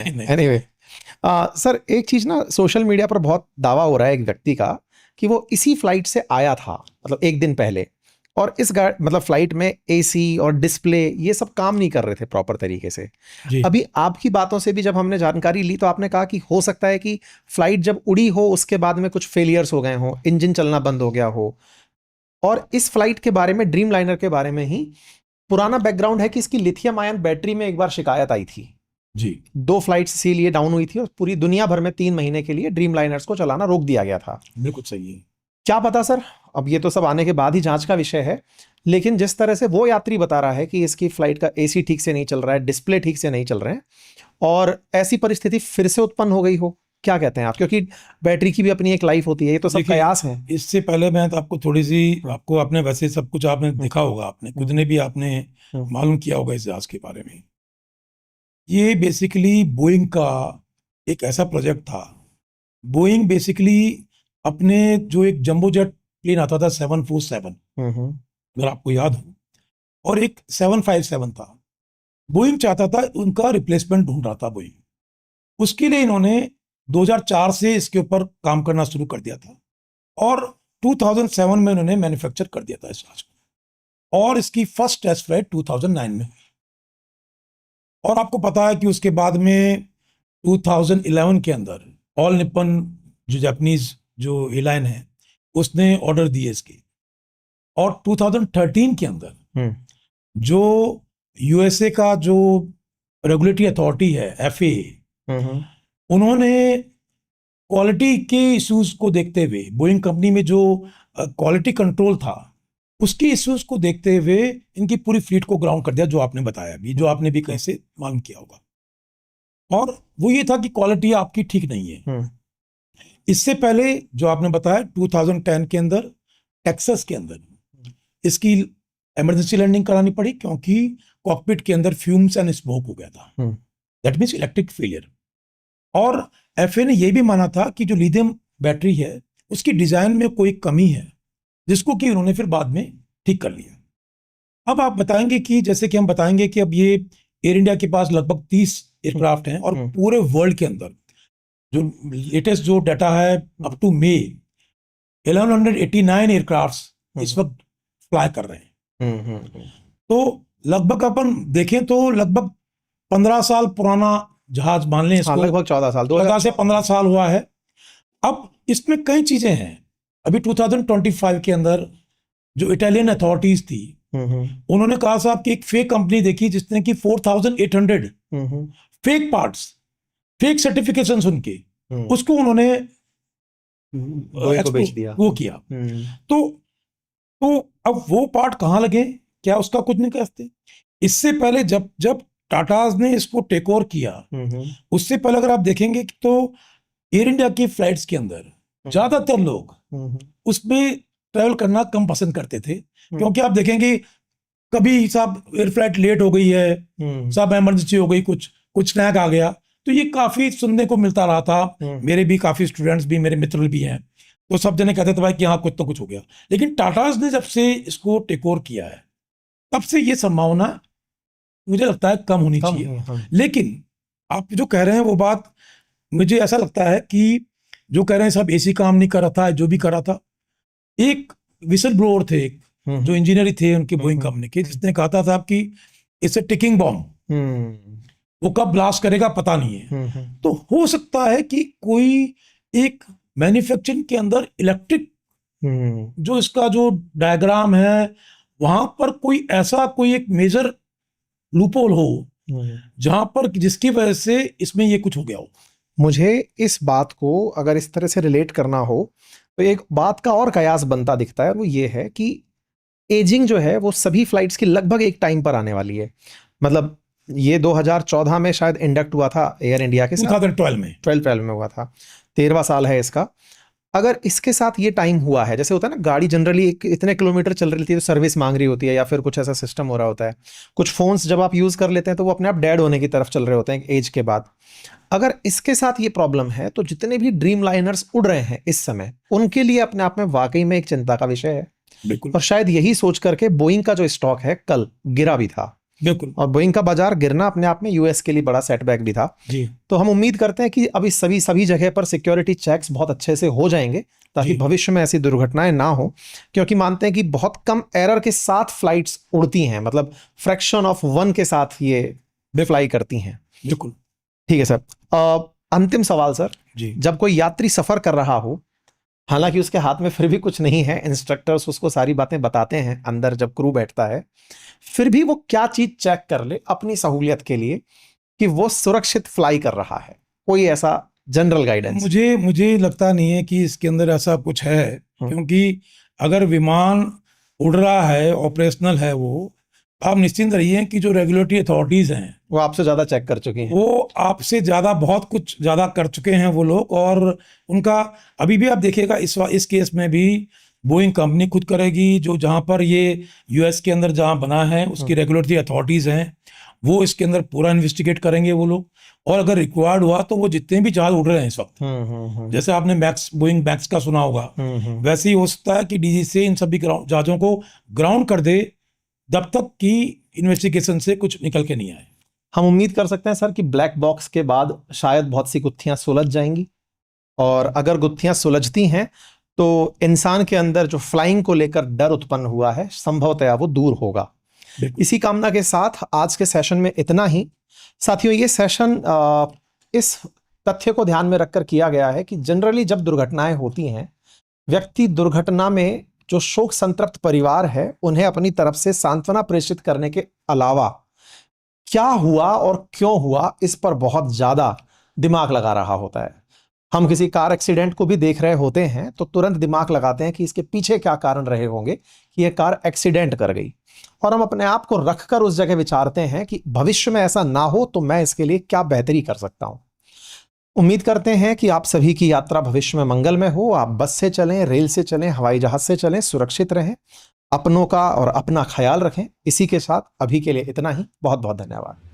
Anyway, sir एक चीज ना, सोशल मीडिया पर बहुत दावा हो रहा है एक व्यक्ति का कि वो इसी फ्लाइट से आया था, मतलब एक दिन पहले, और इस मतलब फ्लाइट में एसी और डिस्प्ले ये सब काम नहीं कर रहे थे प्रॉपर तरीके से। जी अभी आपकी बातों से भी जब हमने जानकारी ली तो आपने कहा कि हो सकता है कि फ्लाइट जब उड़ी हो उसके बाद में कुछ फेलियर्स हो गए हो, इंजन चलना बंद हो गया हो। और इस फ्लाइट के बारे में, ड्रीम लाइनर के बारे में ही पुराना बैकग्राउंड है कि इसकी लिथियम आयन बैटरी में एक बार शिकायत आई थी। जी 2 फ्लाइट्स इसीलिए डाउन हुई थी और पूरी दुनिया भर में 3 महीने के लिए ड्रीम लाइनर्स को चलाना रोक दिया गया था। बिल्कुल सही है। क्या पता सर, अब ये तो सब आने के बाद ही जांच का विषय है, लेकिन जिस तरह से वो यात्री बता रहा है कि इसकी फ्लाइट का एसी ठीक से नहीं चल रहा है, डिस्प्ले ठीक से नहीं चल रहे हैं, और ऐसी परिस्थिति फिर से उत्पन्न हो गई हो, क्या कहते हैं आप? क्योंकि बैटरी की भी अपनी एक लाइफ होती है, ये तो सब देखिए, कयास है। इससे पहले मैं तो आपको थोड़ी सी, आपको आपने वैसे सब कुछ आपने देखा होगा, आपने खुद ने भी आपने मालूम किया होगा इस जहाज के बारे में। ये बेसिकली बोइंग का एक ऐसा प्रोजेक्ट था। बोइंग बेसिकली अपने जो एक जंबो जेट प्लेन आता था 747, अगर आपको याद हो, और एक 757 था। बोइंग चाहता था, उनका रिप्लेसमेंट ढूंढ रहा था बोइंग। उसके लिए इन्होंने 2004 से इसके ऊपर काम करना शुरू कर दिया था, और 2007 में इन्होंने मैन्युफैक्चर कर दिया था इस जहाज को, और इसकी फर्स्ट टेस्ट फ्लाइट 2009 में हुई। और आपको पता है कि उसके बाद में 2011 के अंदर ऑल निप्पन, जो जापानीज जो एयरलाइन है, उसने ऑर्डर दिए इसके। और 2013 के अंदर जो यूएसए का जो रेगुलेटरी अथॉरिटी है, एफएए, उन्होंने क्वालिटी के इश्यूज को देखते हुए, बोइंग कंपनी में जो क्वालिटी कंट्रोल था उसके इश्यूज को देखते हुए इनकी पूरी फ्लीट को ग्राउंड कर दिया, जो आपने बताया भी, जो आपने भी कहीं से मालूम किया होगा। और वो ये था कि क्वालिटी आपकी ठीक नहीं है। इससे पहले जो आपने बताया 2010 के अंदर टेक्सास के अंदर इसकी इमरजेंसी लैंडिंग करानी पड़ी, क्योंकि कॉकपिट के अंदर फ्यूम्स एंड स्मोक हो गया था, दैट मीन्स इलेक्ट्रिक फेलियर। और एफए ने यह भी माना था कि जो लिथियम बैटरी है उसकी डिजाइन में कोई कमी है, जिसको कि उन्होंने फिर बाद में ठीक कर लिया। अब आप बताएंगे कि, जैसे कि हम बताएंगे कि अब ये एयर इंडिया के पास लगभग 30 एयरक्राफ्ट हैं, और पूरे वर्ल्ड के अंदर जो लेटेस्ट जो डाटा है अप टू मई, 1189 एयरक्राफ्ट इस वक्त फ्लाई कर रहे हैं। तो लगभग अपन देखें तो लगभग 15 साल पुराना जहाज मान लें इसको, लगभग 14 साल, 14 से 15 साल हुआ है। अब इसमें कई चीजें हैं। अभी 2025 के अंदर जो इटालियन अथॉरिटीज थी, उन्होंने कहा साहब कि एक फेक कंपनी देखी जिसने कि 4800 फेक पार्ट्स, फेक सर्टिफिकेशंस उनके, उसको उन्होंने को बेच दिया। वो किया। तो अब वो पार्ट कहाँ लगे, क्या उसका कुछ नहीं कहते। इससे पहले जब टाटाज ने इसको टेक ओवर किया, उससे पहले अगर आप देखेंगे तो एयर इंडिया की फ्लाइट्स के अंदर ज्यादातर लोग उसमें ट्रैवल करना कम पसंद करते थे, क्योंकि आप देखेंगे कभी साहब एयर फ्लाइट लेट हो गई है, साहब इमरजेंसी हो गई, कुछ स्नैक आ गया, तो ये काफी सुनने को मिलता रहा था। मेरे भी काफी स्टूडेंट्स भी, मेरे मित्र भी हैं, तो सब जने कहते थे भाई कि हाँ कुछ तो कुछ हो गया। लेकिन टाटाज ने जब से इसको टेक ओवर किया है, तब से ये संभावना मुझे लगता है कम होनी चाहिए। लेकिन आप जो कह रहे हैं वो बात मुझे ऐसा लगता है कि जो कह रहे हैं सब एसी काम नहीं कर रहा था, जो भी कर रहा था, एक विसल ब्लोअर थे, एक जो इंजीनियर थे उनके बोइंग कंपनी के, जिसने कहा था साहब कि इट्स टिकिंग बॉम्ब, वो कब ब्लास्ट करेगा पता नहीं है। तो हो सकता है कि कोई एक मैन्युफैक्चरिंग के अंदर इलेक्ट्रिक जो इसका जो डायग्राम है वहां पर कोई ऐसा कोई एक मेजर लूपहोल हो जहां पर, जिसकी वजह से इसमें ये कुछ हो गया हो। मुझे इस बात को अगर इस तरह से रिलेट करना हो तो एक बात का और कयास बनता दिखता है, वो ये है कि एजिंग जो है वो सभी फ्लाइट्स की लगभग एक टाइम पर आने वाली है। मतलब ये 2014 में शायद इंडक्ट हुआ था एयर इंडिया के साथ, 2012 में हुआ था, 13वां साल है इसका। अगर इसके साथ ये टाइम हुआ है, जैसे होता है ना गाड़ी जनरली इतने किलोमीटर चल रही थी तो सर्विस मांग रही होती है, या फिर कुछ ऐसा सिस्टम हो रहा होता है। कुछ फोन्स जब आप यूज कर लेते हैं तो वो अपने आप डेड होने की तरफ चल रहे होते हैं एज के बाद। अगर इसके साथ ये प्रॉब्लम है तो जितने भी ड्रीम लाइनर्स उड़ रहे हैं इस समय, उनके लिए अपने आप में वाकई में एक चिंता का विषय है। बिल्कुल। और शायद यही सोच करके बोइंग का जो स्टॉक है कल गिरा भी था। बिल्कुल और बोइंग का बाजार गिरना अपने आप में यूएस के लिए बड़ा सेटबैक भी था। जी तो हम उम्मीद करते हैं कि अभी सभी जगह पर सिक्योरिटी चेक्स बहुत अच्छे से हो जाएंगे ताकि जी भविष्य में ऐसी दुर्घटनाएं ना हो, क्योंकि मानते हैं कि बहुत कम एरर के साथ फ्लाइट्स उड़ती हैं, मतलब फ्रैक्शन ऑफ 1 के साथ ये फ्लाई करती हैं। बिल्कुल ठीक है सर। अंतिम सवाल सर, जी जब कोई यात्री सफर कर रहा हो, हालांकि उसके हाथ में फिर भी कुछ नहीं है, इंस्ट्रक्टर्स उसको सारी बातें बताते हैं अंदर जब क्रू बैठता है, फिर भी वो क्या चीज चेक कर ले अपनी सहूलियत के लिए कि वो सुरक्षित फ्लाई कर रहा है? कोई ऐसा जनरल गाइडेंस? मुझे लगता नहीं है कि इसके अंदर ऐसा कुछ है, क्योंकि अगर विमान उड़ रहा है, ऑपरेशनल है, वो आप निश्चिंत रहिए कि जो रेगुलेटरी अथॉरिटीज हैं वो आपसे ज्यादा चेक कर चुकी हैं। वो आपसे ज्यादा बहुत कुछ ज्यादा कर चुके हैं वो लोग। और उनका अभी भी आप देखिएगा इस केस में भी बोइंग कंपनी खुद करेगी, जो जहां पर ये यूएस के अंदर जहां बना है उसकी रेगुलेटरी अथॉरिटीज हैं, वो इसके अंदर पूरा इन्वेस्टिगेट करेंगे वो लोग। और अगर रिक्वायर्ड हुआ तो वो जितने भी जहाज उड़ रहे हैं इस वक्त, जैसे आपने बोइंग मैक्स का सुना होगा, वैसे ही हो सकता है कि डीजीसीए इन सभी जहाजों को ग्राउंड कर दे जब तक कि इन्वेस्टिगेशन से कुछ निकल के नहीं आए। हम उम्मीद कर सकते हैं सर कि ब्लैक बॉक्स के बाद शायद बहुत सी गुत्थियां सुलझ जाएंगी, और अगर गुत्थियां सुलझती हैं तो इंसान के अंदर जो फ्लाइंग को लेकर डर उत्पन्न हुआ है संभवतया वो दूर होगा। इसी कामना के साथ आज के सेशन में इतना ही। साथियों, ये सेशन इस तथ्य को ध्यान में रखकर किया गया है कि जनरली जब दुर्घटनाएं होती हैं, व्यक्ति दुर्घटना में जो शोक संतप्त परिवार है उन्हें अपनी तरफ से सांत्वना प्रेषित करने के अलावा क्या हुआ और क्यों हुआ इस पर बहुत ज्यादा दिमाग लगा रहा होता है। हम किसी कार एक्सीडेंट को भी देख रहे होते हैं तो तुरंत दिमाग लगाते हैं कि इसके पीछे क्या कारण रहे होंगे कि यह कार एक्सीडेंट कर गई, और हम अपने आप को रखकर उस जगह विचारते हैं कि भविष्य में ऐसा ना हो तो मैं इसके लिए क्या बेहतरी कर सकता हूं। उम्मीद करते हैं कि आप सभी की यात्रा भविष्य में मंगलमय हो। आप बस से चलें, रेल से चलें, हवाई जहाज से चलें, सुरक्षित रहें, अपनों का और अपना ख्याल रखें। इसी के साथ अभी के लिए इतना ही। बहुत बहुत धन्यवाद।